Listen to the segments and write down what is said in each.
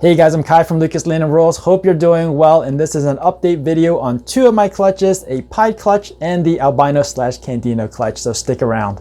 Hey guys, I'm Kai from Lucas Land and Rolls. Hope you're doing well, and this is an update video on two of my clutches, a pied clutch and the albino / Candino clutch, so stick around.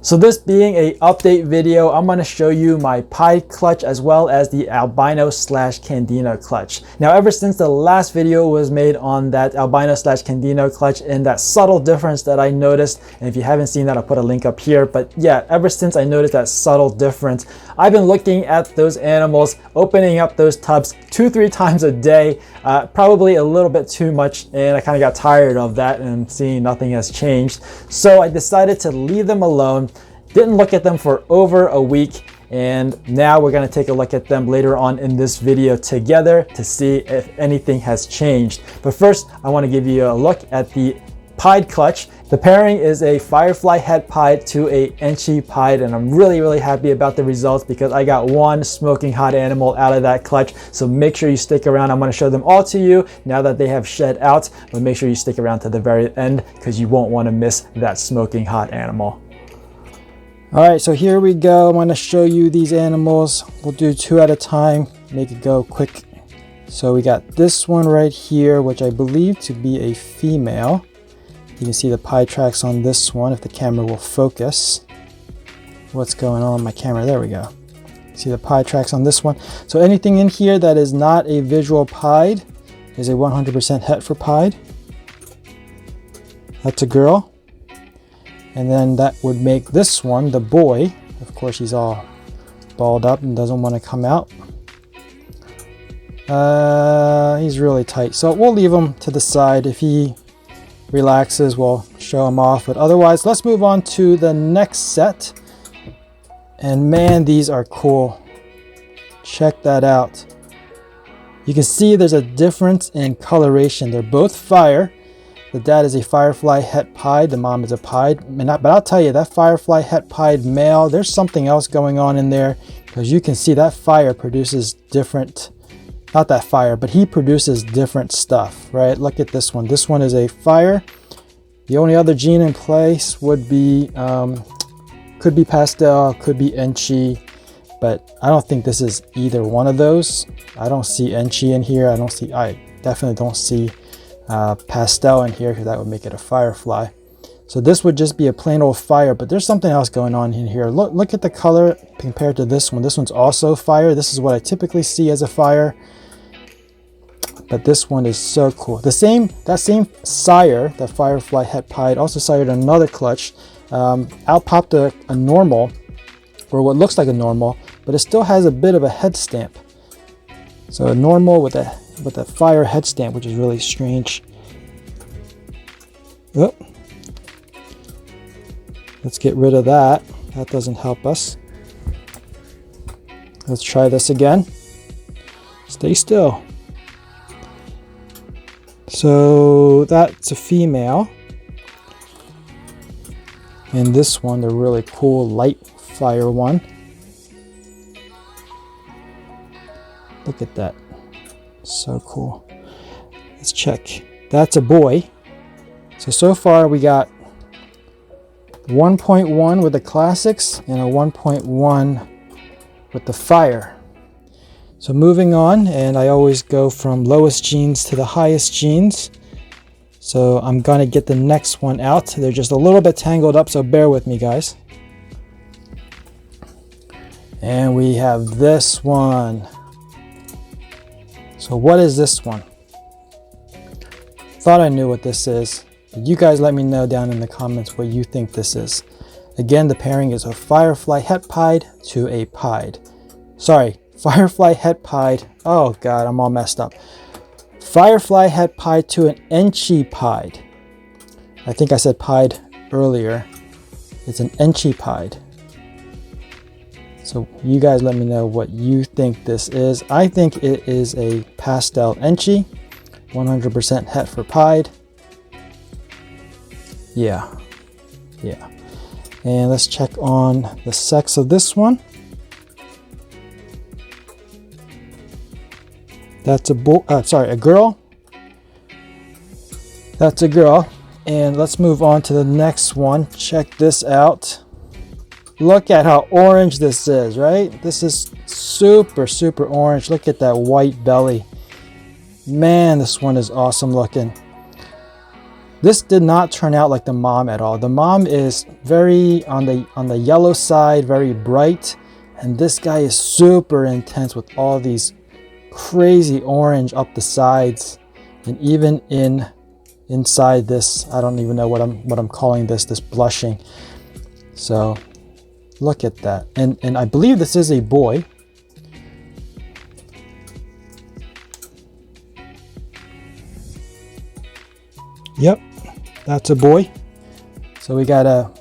So this being a update video, I'm going to show you my pied clutch as well as the albino / Candino clutch. Now, ever since the last video was made on that albino / Candino clutch and that subtle difference that I noticed, and if you haven't seen that, I'll put a link up here. But yeah, ever since I noticed that subtle difference, I've been looking at those animals, opening up those tubs 2-3 times a day, probably a little bit too much, and I kind of got tired of that and seeing nothing has changed. So I decided to leave them alone. Didn't look at them for over a week, and now we're going to take a look at them later on in this video together to see if anything has changed. But first, I want to give you a look at the pied clutch. The pairing is a Firefly het pied to a Enchi pied, and I'm really happy about the results because I got one smoking hot animal out of that clutch. So make sure you stick around. I'm going to show them all to you now that they have shed out, but make sure you stick around to the very end because you won't want to miss that smoking hot animal. All right, so here we go. I'm going to show you these animals. We'll do 2 at a time, make it go quick. So we got this one right here, which I believe to be a female. You can see the pied tracks on this one if the camera will focus. What's going on with my camera? There we go. See the pied tracks on this one. So anything in here that is not a visual pied is a 100% het for pied. That's a girl. And then that would make this one the boy. Of course, he's all balled up and doesn't want to come out. He's really tight, so we'll leave him to the side. If he relaxes, we'll show him off, but otherwise, let's move on to the next set. And man, these are cool. Check that out. You can see there's a difference in coloration. They're both fire. The dad is a Firefly het pied, the mom is a pied. But I'll tell you, that Firefly het pied male, there's something else going on in there, because you can see that fire produces different, not that fire, but he produces different stuff, right? Look at this one. This one is a fire. The only other gene in place would be, could be pastel, could be Enchi, but I don't think this is either one of those. I don't see Enchi in here. I definitely don't see pastel in here, because that would make it a Firefly. So this would just be a plain old fire, but there's something else going on in here. Look at the color compared to this one. This one's also fire. This is what I typically see as a fire, but this one is so cool. That same sire, the Firefly het pied, also sired another clutch. Out popped a normal, or what looks like a normal, but it still has a bit of a head stamp. So a normal with a fire head stamp, which is really strange. Oh. Let's get rid of that. That doesn't help us. Let's try this again. Stay still. So that's a female. And this one, the really cool light fire one. Look at that. So cool. Let's check. That's a boy. So far we got 1.1 with the classics and a 1.1 with the fire. So moving on, and I always go from lowest genes to the highest genes. So I'm gonna get the next one out. They're just a little bit tangled up, so bear with me, guys. And we have this one. So what is this one? Thought I knew what this is. You guys let me know down in the comments what you think this is. Again, the pairing is a Firefly het pied to a pied. Sorry, Firefly het pied. Oh God, I'm all messed up. Firefly het pied to an Enchi pied. I think I said pied earlier. It's an Enchi pied. So you guys let me know what you think this is. I think it is a pastel Enchi, 100% het for pied. Yeah. And let's check on the sex of this one. That's a boy. Sorry, a girl. That's a girl. And let's move on to the next one. Check this out. Look at how orange this is, right? This is super, super orange. Look at that white belly. Man, this one is awesome looking. This did not turn out like the mom at all. The mom is very on the yellow side, very bright. And this guy is super intense with all these crazy orange up the sides. And even inside this, I don't even know what I'm calling this blushing. So look at that. And I believe this is a boy. Yep, that's a boy. So we got a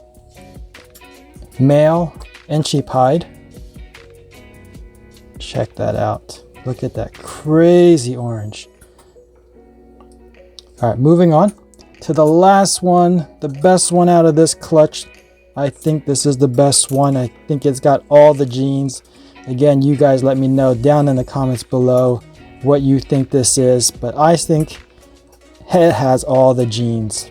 male Enchi pied. Check that out. Look at that crazy orange. All right, moving on to the last one, the best one out of this clutch. I think this is the best one. I think it's got all the genes. Again, you guys let me know down in the comments below what you think this is, but I think it has all the genes.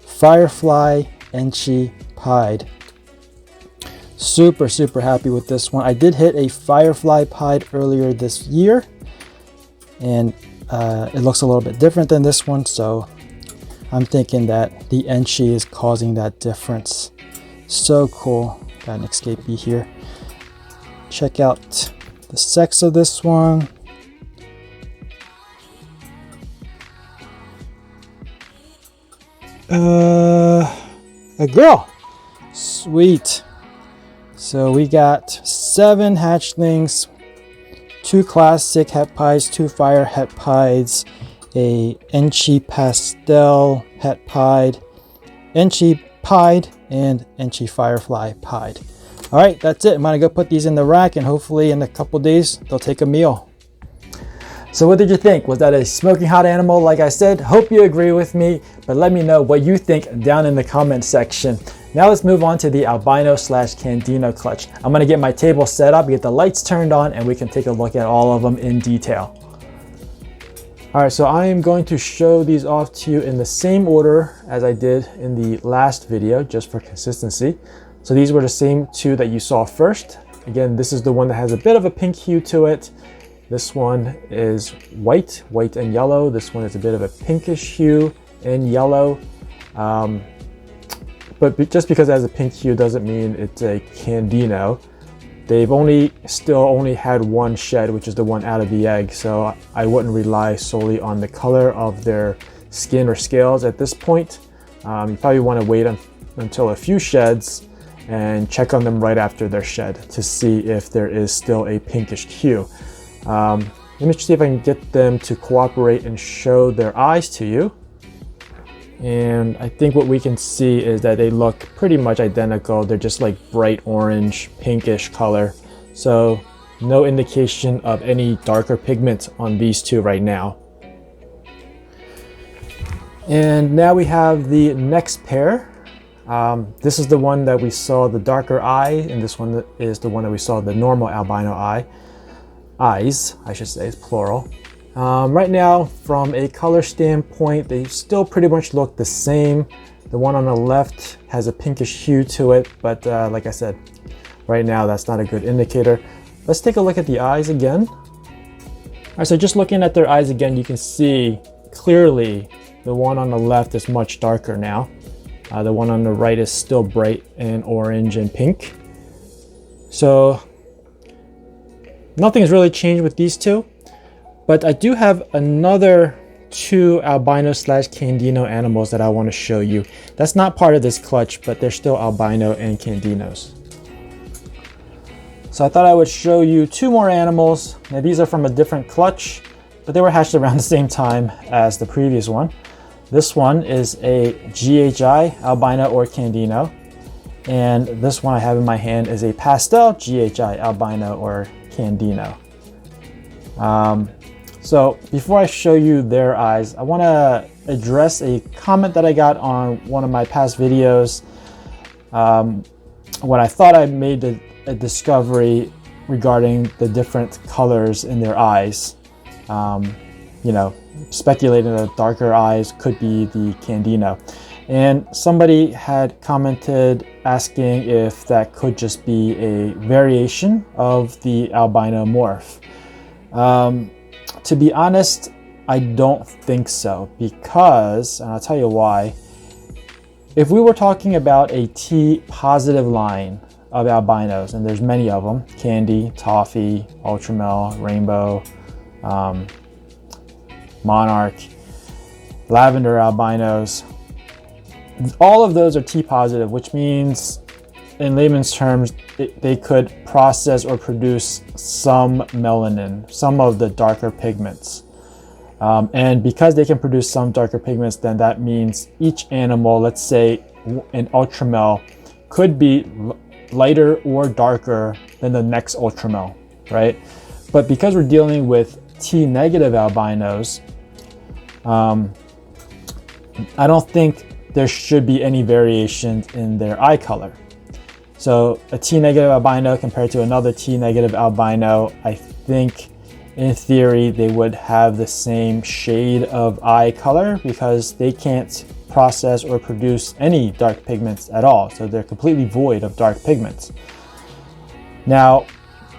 Firefly Enchi pied. Super, super happy with this one. I did hit a Firefly pied earlier this year, and it looks a little bit different than this one, so I'm thinking that the Enchi is causing that difference. So cool. Got an escapee here. Check out the sex of this one. A girl. Sweet. So we got 7 hatchlings, 2 classic het pies, 2 fire het pies, a Enchi pastel het pied, Enchi pied, and Enchi firefly pied. All right, that's it. I'm gonna go put these in the rack, and hopefully in a couple days they'll take a meal. So what did you think? Was that a smoking hot animal like I said? Hope you agree with me, but let me know what you think down in the comment section. Now let's move on to the albino / Candino clutch. I'm gonna get my table set up, get the lights turned on, and we can take a look at all of them in detail. All right, so I am going to show these off to you in the same order as I did in the last video, just for consistency. So these were the same 2 that you saw first. Again, this is the one that has a bit of a pink hue to it. This one is white and yellow. This one is a bit of a pinkish hue and yellow. But just because it has a pink hue doesn't mean it's a Candino. They've still only had one shed, which is the one out of the egg. So I wouldn't rely solely on the color of their skin or scales at this point. You probably want to wait until a few sheds and check on them right after their shed to see if there is still a pinkish hue. Let me see if I can get them to cooperate and show their eyes to you. And I think what we can see is that they look pretty much identical. They're just like bright orange, pinkish color. So no indication of any darker pigment on these 2 right now. And now we have the next pair. This is the one that we saw the darker eye, and this one is the one that we saw the normal albino eyes, I should say, it's plural. Right now, from a color standpoint, they still pretty much look the same. The one on the left has a pinkish hue to it, but like I said, right now that's not a good indicator. Let's take a look at the eyes again. All right, so just looking at their eyes again, you can see clearly the one on the left is much darker now. The one on the right is still bright and orange and pink. So nothing has really changed with these 2, but I do have another 2 albino / Candino animals that I want to show you. That's not part of this clutch, but they're still albino and Candinos. So I thought I would show you 2 more animals. Now these are from a different clutch, but they were hatched around the same time as the previous one. This one is a GHI albino or Candino, and this one I have in my hand is a pastel GHI albino or Candino. So before I show you their eyes, I want to address a comment that I got on one of my past videos when I thought I made a discovery regarding the different colors in their eyes. you know, speculating that darker eyes could be the Candino. And somebody had commented asking if that could just be a variation of the albino morph. To be honest, I don't think so, because, and I'll tell you why, if we were talking about a T positive line of albinos, and there's many of them, Candy, Toffee, Ultramel, Rainbow, Monarch, Lavender albinos, all of those are T positive, which means in layman's terms, they could process or produce some melanin, some of the darker pigments. And because they can produce some darker pigments, then that means each animal, let's say an Ultramel, could be lighter or darker than the next Ultramel, right? But because we're dealing with T negative albinos, I don't think there should be any variation in their eye color. So a T negative albino compared to another T negative albino, I think in theory they would have the same shade of eye color because they can't process or produce any dark pigments at all. So they're completely void of dark pigments. Now,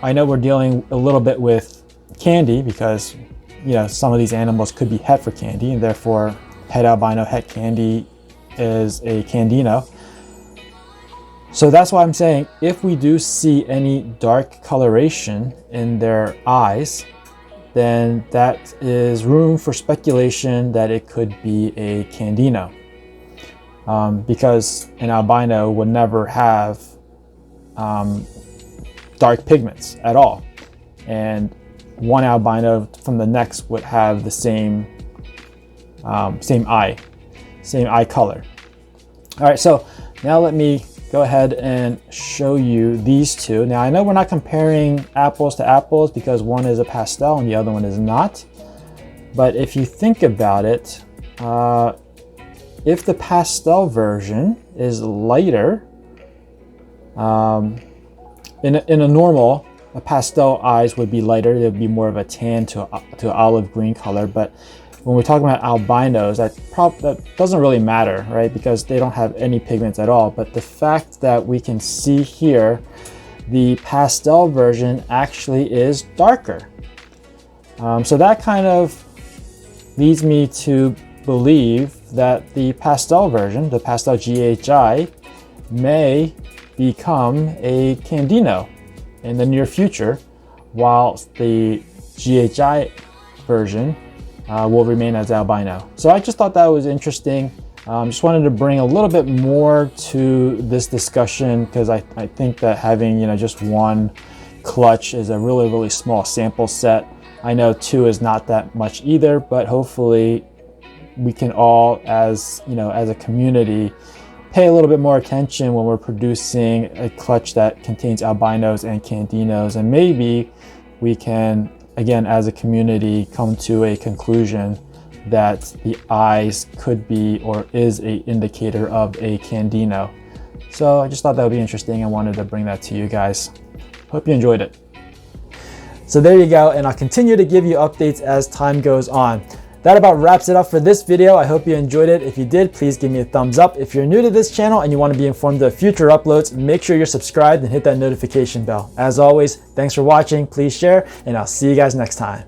I know we're dealing a little bit with Candy because, you know, some of these animals could be het for Candy, and therefore het albino, het Candy is a Candino. So that's why I'm saying if we do see any dark coloration in their eyes, then that is room for speculation that it could be a Candino. Because an albino would never have dark pigments at all. And one albino from the next would have the same same eye color. All right, so now let me go ahead and show you these two. Now I know we're not comparing apples to apples because one is a pastel and the other one is not. But if you think about it, if the pastel version is lighter, in a normal, a pastel eyes would be lighter. They'd be more of a tan to olive green color. But when we're talking about albinos, that doesn't really matter, right? Because they don't have any pigments at all. But the fact that we can see here, the pastel version actually is darker. So that kind of leads me to believe that the pastel version, the pastel GHI, may become a Candino in the near future, whilst the GHI version will remain as albino. So I just thought that was interesting. Just wanted to bring a little bit more to this discussion because I think that having, you know, just one clutch is a really small sample set. I know 2 is not that much either, but hopefully we can all, as you know, as a community, pay a little bit more attention when we're producing a clutch that contains albinos and Candinos, and maybe we can, again, as a community, come to a conclusion that the eyes could be or is a indicator of a Candino. So I just thought that would be interesting and wanted to bring that to you guys. Hope you enjoyed it. So there you go, and I'll continue to give you updates as time goes on. That about wraps it up for this video. I hope you enjoyed it. If you did, please give me a thumbs up. If you're new to this channel and you want to be informed of future uploads, make sure you're subscribed and hit that notification bell. As always, thanks for watching, please share, and I'll see you guys next time.